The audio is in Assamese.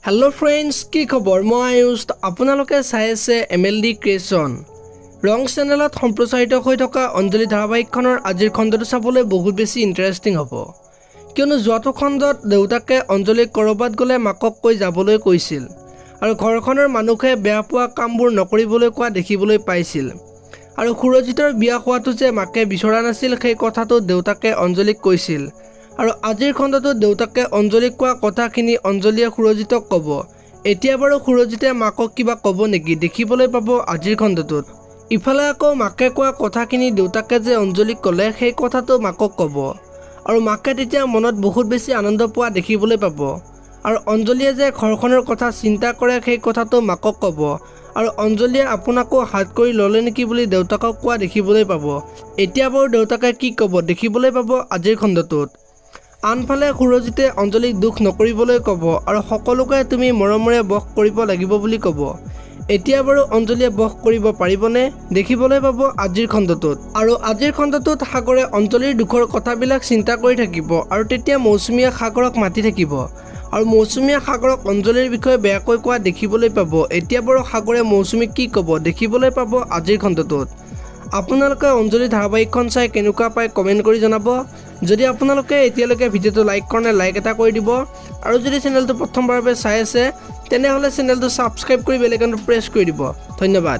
हेलो फ्रेंड्स की खबर मैं आयुष आपनालोके चाই আছে MLD क्रिएशन रंग चैनेলত सम्प्रचारित হৈ থকা অঞ্জলি ধাৰাবাহিকখনৰ আজিৰ খণ্ডটো চাবলৈ বহুত বেছি ইন্টাৰেষ্টিং হ'ব কিয়নো যোৱাটো খণ্ডত দেউতাকে অঞ্জলিক কৰবাত গলে মাকক কৈ যাবলৈ কৈছিল আৰু ঘৰখনৰ মানুহে বেয়া পোৱা কামবোৰ নকৰিবলৈ কোৱা দেখিবলৈ পাইছিল আৰু সুৰজিতৰ বিয়া হোৱাটো যে মাকে বিচৰা নাছিল সেই কথাটো দেউতাকে অঞ্জলিক কৈছিল আৰু আজিৰ খণ্ডটো দেউতাকে অঞ্জলিক কোৱা কথাখিনি অঞ্জলিয়ে সুৰজিতক ক'ব এতিয়া বাৰু সুৰজিতে মাকক কিবা ক'ব নেকি দেখিবলৈ পাব আজিৰ খণ্ডটোত ইফালে আকৌ মাকে কোৱা কথাখিনি দেউতাকে যে অঞ্জলিক ক'লে সেই কথাটো মাকক ক'ব আৰু মাকে তেতিয়া মনত বহুত বেছি আনন্দ পোৱা দেখিবলৈ পাব আৰু অঞ্জলিয়ে যে ঘৰখনৰ কথা চিন্তা কৰে সেই কথাটো মাকক ক'ব আৰু অঞ্জলিয়ে আপোনাকো হাত কৰি ললে নেকি বুলি দেউতাকক কোৱা দেখিবলৈ পাব এতিয়া বাৰু দেউতাকে কি ক'ব দেখিবলৈ পাব আজিৰ খণ্ডটোত আনফালে সুৰজিতে অঞ্জলিক দুখ নকৰিবলৈ ক'ব আৰু সকলোকে তুমি মৰমৰে বস কৰিব লাগিব বুলি ক'ব এতিয়া বাৰু অঞ্জলিয়ে বস কৰিব পাৰিবনে দেখিবলৈ পাব আজিৰ খণ্ডটোত আৰু আজিৰ খণ্ডটোত সাগৰে অঞ্জলিৰ দুখৰ কথাবিলাক চিন্তা কৰি থাকিব আৰু তেতিয়া মৌচুমীয়ে সাগৰক মাতি থাকিব আৰু মৌচুমীয়ে সাগৰক অঞ্জলিৰ বিষয়ে বেয়াকৈ কোৱা দেখিবলৈ পাব এতিয়া বাৰু সাগৰে মৌচুমীক কি ক'ব দেখিবলৈ পাব আজিৰ খণ্ডটোত আপোনালোকে অঞ্জলি ধাৰাবাহিকখন চাই কেনেকুৱা পায় কমেন্ট কৰি জনাব যদি আপোনালোকে এতিয়ালৈকে ভিডিওটো লাইক কৰা নাই লাইক এটা কৰি দিব আৰু যদি চেনেলটো প্ৰথমবাৰৰ বাবে চাই আছে তেনেহলে চেনেলটো সাবস্ক্ৰাইব কৰি বেল আইকনটো প্ৰেছ কৰি দিব ধন্যবাদ।